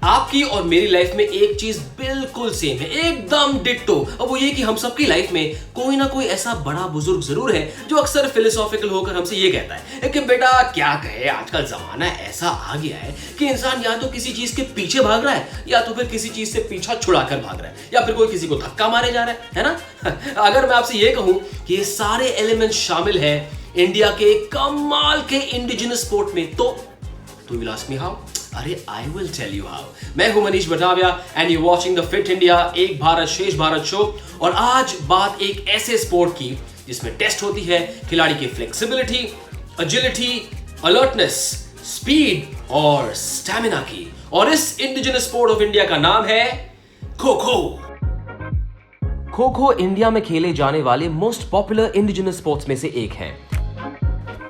आपकी और मेरी लाइफ में एक चीज बिल्कुल सेम है, एकदम डिट्टो। और वो ये कि हम सबकी लाइफ में कोई ना कोई ऐसा बड़ा बुजुर्ग जरूर है जो अक्सर फिलोसॉफिकल होकर हमसे ये कहता है कि बेटा क्या कहे, आजकल जमाना ऐसा आ गया है कि इंसान या तो किसी चीज के पीछे भाग रहा है या तो फिर किसी चीज से पीछा छुड़ाकर भाग रहा है या फिर कोई किसी को धक्का मारे जा रहा है ना। अगर मैं आपसे ये कहूं कि ये सारे एलिमेंट शामिल है इंडिया के कमाल के इंडिजिनस स्पोर्ट में, तो you will ask me how? अरे I will tell you how. मैं हूं Manish Batavia and you watching the fit India Ek Bharat श्रेष्ठ भारत शो। और आज बात एक ऐसे स्पोर्ट की जिसमें टेस्ट होती है खिलाड़ी की फ्लेक्सिबिलिटी, एजिलिटी, अलर्टनेस, स्पीड और स्टैमिना की। और इस इंडिजिनस स्पोर्ट ऑफ इंडिया का नाम है खो खो। खो खो इंडिया में खेले जाने वाले मोस्ट पॉपुलर इंडिजिनस स्पोर्ट्स में से एक है।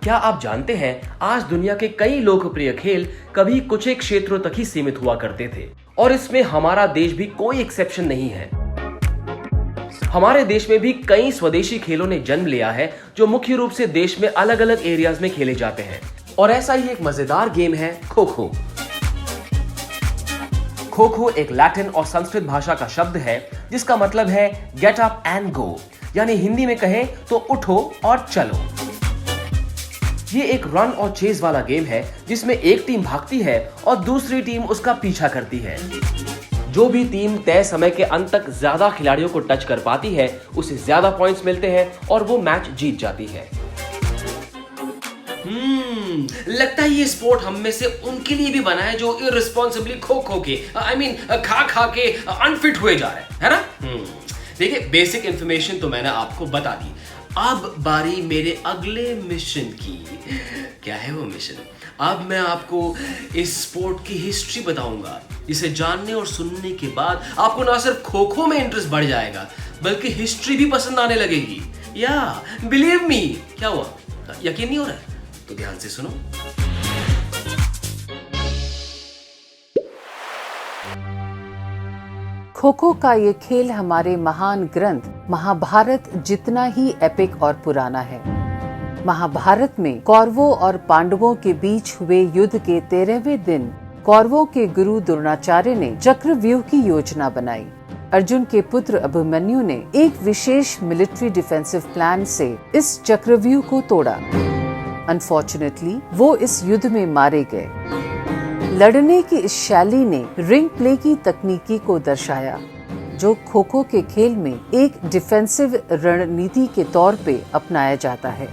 क्या आप जानते हैं आज दुनिया के कई लोकप्रिय खेल कभी कुछ एक क्षेत्रों तक ही सीमित हुआ करते थे और इसमें हमारा देश भी कोई एक्सेप्शन नहीं है। हमारे देश में भी कई स्वदेशी खेलों ने जन्म लिया है जो मुख्य रूप से देश में अलग अलग एरियाज में खेले जाते हैं। और ऐसा ही एक मजेदार गेम है खो खो। खो खो एक लैटिन और संस्कृत भाषा का शब्द है जिसका मतलब है गेट अप एंड गो, यानी हिंदी में कहें तो उठो और चलो। ये एक रन और चेज वाला गेम है जिसमें एक टीम भागती है और दूसरी टीम उसका पीछा करती है। जो भी टीम तय समय के अंत तक ज्यादा खिलाड़ियों को टच कर पाती है उसे ज्यादा पॉइंट्स मिलते हैं और वो मैच जीत जाती है। लगता है ये स्पोर्ट हम में से उनके लिए भी बना है जो इररिस्पांसिबली खो खो के खा के अनफिट हुए जा रहे हैं, है ना? देखिए, बेसिक इंफॉर्मेशन तो मैंने आपको बता दी। अब बारी मेरे अगले मिशन की। क्या है वो मिशन? अब मैं आपको इस स्पोर्ट की हिस्ट्री बताऊंगा जिसे जानने और सुनने के बाद आपको ना सिर्फ खो खो में इंटरेस्ट बढ़ जाएगा बल्कि हिस्ट्री भी पसंद आने लगेगी। या बिलीव मी। क्या हुआ, यकीन नहीं हो रहा है? तो ध्यान से सुनो। खो खो का ये खेल हमारे महान ग्रंथ महाभारत जितना ही एपिक और पुराना है। महाभारत में कौरवों और पांडवों के बीच हुए युद्ध के 13वें दिन कौरवों के गुरु द्रोणाचार्य ने चक्रव्यूह की योजना बनाई। अर्जुन के पुत्र अभिमन्यु ने एक विशेष मिलिट्री डिफेंसिव प्लान से इस चक्रव्यूह को तोड़ा। अनफॉर्चुनेटली वो इस युद्ध में मारे गए। लड़ने की इस शैली ने रिंग प्ले की तकनीकी को दर्शाया जो खो खो के खेल में एक डिफेंसिव रणनीति के तौर पे अपनाया जाता है।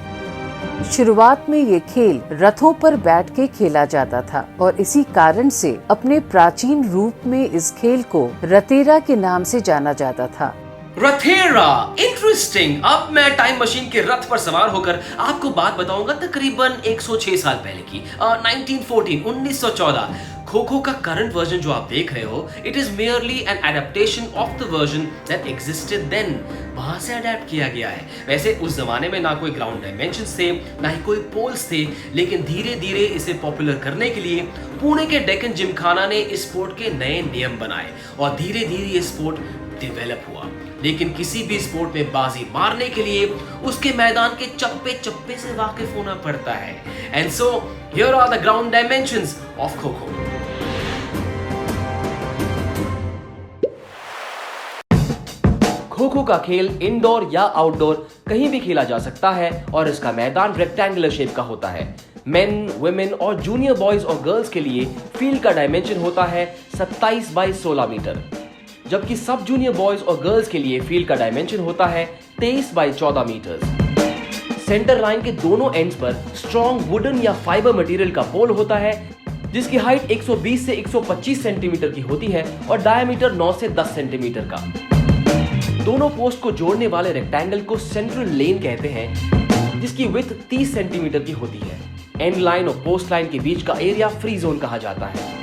शुरुआत में ये खेल रथों पर बैठ के खेला जाता था और इसी कारण से अपने प्राचीन रूप में इस खेल को रतेरा के नाम से जाना जाता था। रथेरा, इंटरेस्टिंग। अब मैं टाइम मशीन के रथ पर सवार होकर आपको बात बताऊंगा तकरीबन 106 साल पहले की, 1914। खो खो का करंट वर्जन जो आप देख रहे हो, it is merely an adaptation of the version that existed then. वहां से अडेप्ट किया गया है। वैसे उस जमाने में ना कोई ग्राउंड डायमेंशंस थे, ना ही कोई पोल्स थे, लेकिन धीरे धीरे इसे पॉपुलर करने के लिए पुणे के डेक्कन जिमखाना ने इस स्पोर्ट के नए नियम बनाए और धीरे धीरे ये स्पोर्ट डेवलप हुआ। लेकिन किसी भी स्पोर्ट में बाजी मारने के लिए उसके मैदान के चप्पे चप्पे से वाकिफ होना पड़ता है। And so here are the ground dimensions of kho kho. Kho खो का खेल इंडोर या आउटडोर कहीं भी खेला जा सकता है और इसका मैदान रेक्टेंगुलर शेप का होता है। मेन, वुमेन और जूनियर बॉयज और गर्ल्स के लिए फील्ड का डायमेंशन होता है 27 बाई 16 मीटर, जबकि सब जूनियर बॉयज और गर्ल्स के लिए फील्ड का डायमेंशन होता है 23 बाई 14 मीटर। सेंटर लाइन के दोनों एंड्स पर स्ट्रॉन्ग वुडन या फाइबर मटेरियल का पोल होता है जिसकी हाइट 120 से 125 सेंटीमीटर की होती है और डायमीटर 9 से 10 सेंटीमीटर का। दोनों पोस्ट को जोड़ने वाले रेक्टेंगल को सेंट्रल लेन कहते हैं जिसकी विड्थ 30 सेंटीमीटर की होती है। एंड लाइन और पोस्ट लाइन के बीच का एरिया फ्री जोन कहा जाता है।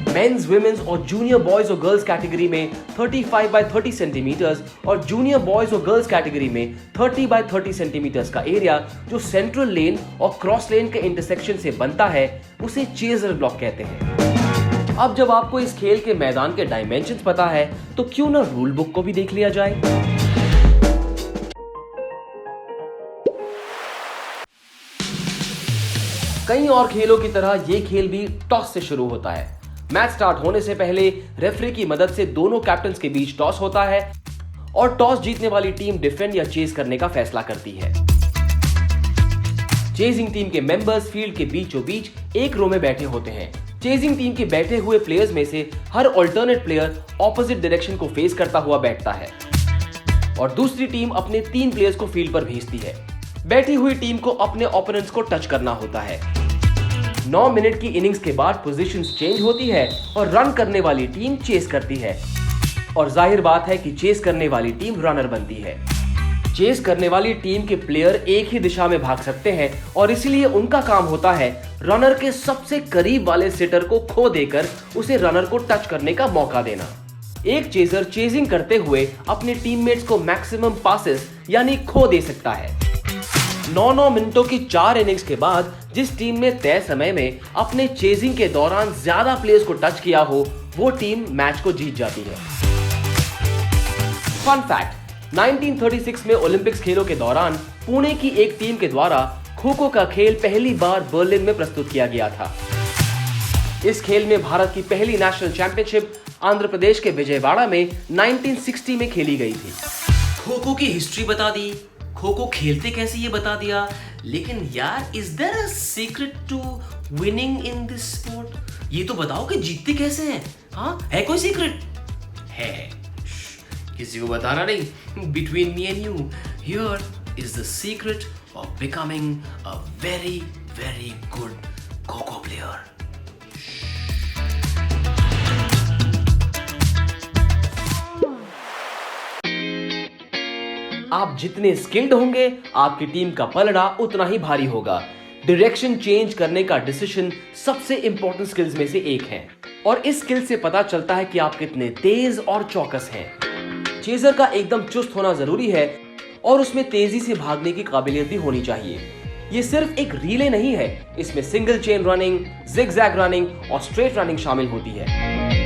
मेंस, वुमेन्स और जूनियर बॉयज और गर्ल्स कैटेगरी में 35 बाय 30 सेंटीमीटर्स और जूनियर बॉयज और गर्ल्स कैटेगरी में 30 बाय 30 सेंटीमीटर्स का एरिया जो सेंट्रल लेन और क्रॉस लेन के इंटरसेक्शन से बनता है उसे चेजर ब्लॉक कहते हैं। अब जब आपको इस खेल के मैदान के डायमेंशंस पता है तो क्यों ना रूल बुक को भी देख लिया जाए। कई और खेलों की तरह ये खेल भी टॉस से शुरू होता है। मैच स्टार्ट होने से पहले रेफरी की मदद से दोनों कैप्टन्स के बीच टॉस होता है और टॉस जीतने वाली टीम डिफेंड या चेज करने का फैसला करती है। चेजिंग टीम के मेंबर्स फील्ड के बीचों बीच एक रो में बैठे होते हैं। चेजिंग टीम के बैठे हुए प्लेयर्स में से हर ऑल्टरनेट प्लेयर ऑपोजिट डायरेक्शन को फेस करता हुआ बैठता है और दूसरी टीम अपने 3 प्लेयर्स को फील्ड पर भेजती है। बैठी हुई टीम को अपने ओपोनेंट्स को टच करना होता है। 9 मिनट की इनिंग्स के बाद पोजीशंस चेंज होती है और रन करने वाली टीम चेस करती है और जाहिर बात है कि चेस करने वाली टीम रनर बनती है। चेस करने वाली टीम के प्लेयर एक ही दिशा में भाग सकते हैं और इसलिए उनका काम होता है रनर के सबसे करीब वाले सिटर को खो देकर उसे रनर को टच करने का मौका देना। एक चेजर चेजिंग करते हुए अपने टीममेट्स को मैक्सिमम पासेस यानी खो दे सकता है। 9 मिनटों की 4 इनिंग्स के बाद जिस टीम ने तय समय में अपने चेजिंग के दौरान ज्यादा प्लेयर्स को टच किया हो वो टीम मैच को जीत जाती है। फन फैक्ट, 1936 में ओलंपिक्स खेलों के दौरान पुणे की एक टीम के द्वारा खो-खो का खेल पहली बार बर्लिन में प्रस्तुत किया गया था। इस खेल में भारत की पहली नेशनल चैंपियनशिप आंध्र प्रदेश के विजयवाड़ा में 1960 में खेली गई थी। खो-खो की हिस्ट्री बता दी, खो-खो खेलते कैसे ये बता दिया, लेकिन यार is there a secret to winning in this sport? ये तो बताओ कि जीतते कैसे हैं? हाँ, है कोई सीक्रेट? है, किसी को बताना नहीं। Between me and you, here is the secret of becoming a very very good kho kho player. आप जितने स्किल्ड होंगे आपकी टीम का पलड़ा उतना ही भारी होगा। डायरेक्शन चेंज करने का डिसीजन सबसे इंपॉर्टेंट स्किल्स में से एक है और इस स्किल से पता चलता है कि आप कितने तेज और चौकस हैं। चेजर का एकदम चुस्त होना जरूरी है और उसमें तेजी से भागने की काबिलियत भी होनी चाहिए। ये सिर्फ एक रिले नहीं है, इसमें single chain running, zigzag running और स्ट्रेट रनिंग शामिल होती है।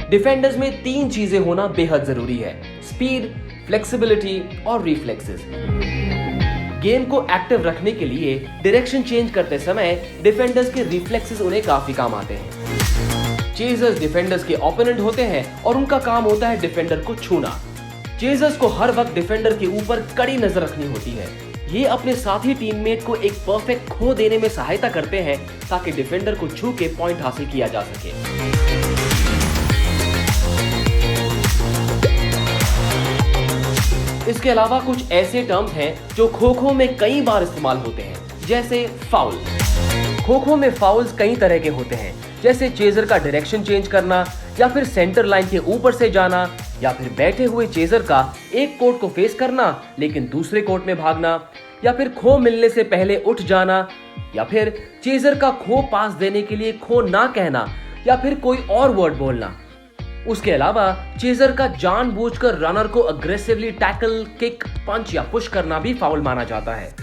डिफेंडर्स में 3 चीजें होना बेहद जरूरी है: स्पीड, फ्लेक्सिबिलिटी और रिफ्लेक्सेस। गेम को एक्टिव रखने के लिए डायरेक्शन चेंज करते समय डिफेंडर्स के रिफ्लेक्सेस उन्हें काफी काम आते हैं। चेजर्स डिफेंडर्स के ओपोनेंट होते हैं और उनका काम होता है डिफेंडर को छूना। चेजर्स को हर वक्त डिफेंडर के ऊपर कड़ी नजर रखनी होती है। ये अपने साथी टीममेट को एक परफेक्ट खो देने में सहायता करते हैं ताकि डिफेंडर को छू के पॉइंट हासिल किया जा सके। इसके अलावा कुछ ऐसे टर्म्स हैं जो खो-खो में कई बार इस्तेमाल होते हैं, जैसे फाउल। खो-खो में फाउल्स कई तरह के होते हैं, जैसे चेजर का डायरेक्शन चेंज करना या फिर सेंटर लाइन के ऊपर से जाना या फिर बैठे हुए चेजर का एक कोर्ट को फेस करना लेकिन दूसरे कोर्ट में भागना या फिर खो मिलने से पहले उठ जाना या फिर चेजर का खो पास देने के लिए खो ना कहना या फिर कोई और वर्ड बोलना। उसके अलावा चेजर का जानबूझकर रनर को अग्रेसिवली टैकल, किक, पंच या पुश करना भी फाउल माना जाता है।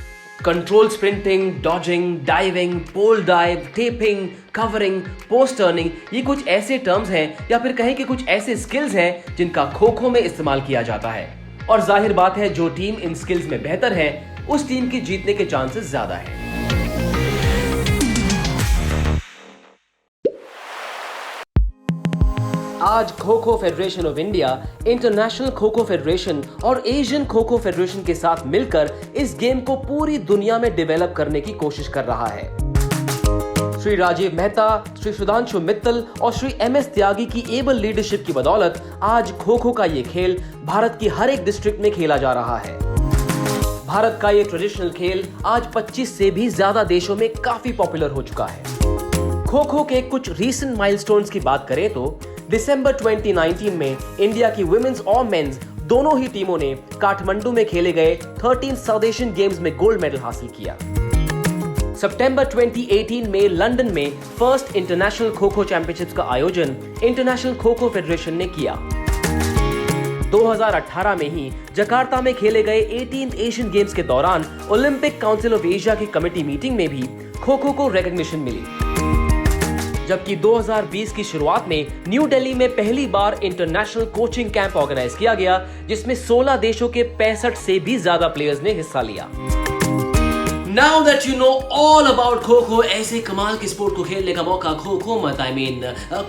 Control sprinting, dodging, diving, pole dive, tapping, covering, post turning, ये कुछ ऐसे टर्म्स हैं या फिर कहें कि कुछ ऐसे स्किल्स हैं जिनका खो-खो में इस्तेमाल किया जाता है। और जाहिर बात है जो टीम इन स्किल्स में बेहतर है उस टीम की जीतने के चांसेस ज्यादा है। आज kho kho federation of India, international kho kho federation और एशियन खो-खो फेडरेशन के साथ मिलकर इस गेम को पूरी दुनिया में डेवलप करने की कोशिश कर रहा है। श्री राजीव मेहता, श्री सुधांशु मित्तल और श्री MS त्यागी की एबल लीडरशिप की बदौलत आज खो-खो का ये खेल भारत की हर एक डिस्ट्रिक्ट में खेला जा रहा है। भारत का ये ट्रेडिशनल खेल आज 25 से भी ज्यादा देशों में काफी पॉपुलर हो चुका है। खो-खो के कुछ रीसेंट माइलस्टोन्स की बात करें तो दिसंबर 2019 में इंडिया की वुमेन्स और मेंस दोनों ही टीमों ने काठमांडू में खेले गए 13 साउथ एशियन गेम्स में गोल्ड मेडल हासिल किया। सितंबर 2018 में लंदन में फर्स्ट इंटरनेशनल खो-खो चैंपियनशिप्स का आयोजन इंटरनेशनल खो-खो फेडरेशन ने किया। 2018 में ही जकार्ता में खेले गए 18th एशियन गेम्स के दौरान ओलंपिक काउंसिल ऑफ एशिया की कमेटी मीटिंग में भी खो-खो को रिकॉग्निशन मिली। जबकि 2020 की शुरुआत में न्यू दिल्ली में पहली बार इंटरनेशनल कोचिंग कैंप ऑर्गेनाइज किया गया, जिसमें 16 देशों के 65 से भी ज्यादा प्लेयर्स ने हिस्सा लिया। Now that you know all about kho kho, ऐसे कमाल की स्पोर्ट को खेलने का मौका खो मत, आई मीन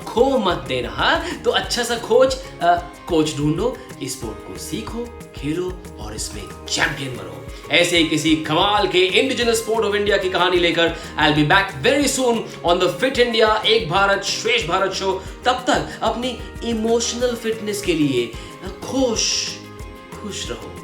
खो मत देना। हाँ, तो अच्छा सा कोच ढूंढो, इस स्पोर्ट को सीखो, खेलो और इसमें चैंपियन बनो। ऐसे ही किसी कमाल के इंडिजिनस स्पोर्ट ऑफ इंडिया की कहानी लेकर I will be back very soon on the fit India Ek Bharat श्रेष्ठ भारत शो। तब तक अपनी इमोशनल फिटनेस के लिए खुश रहो।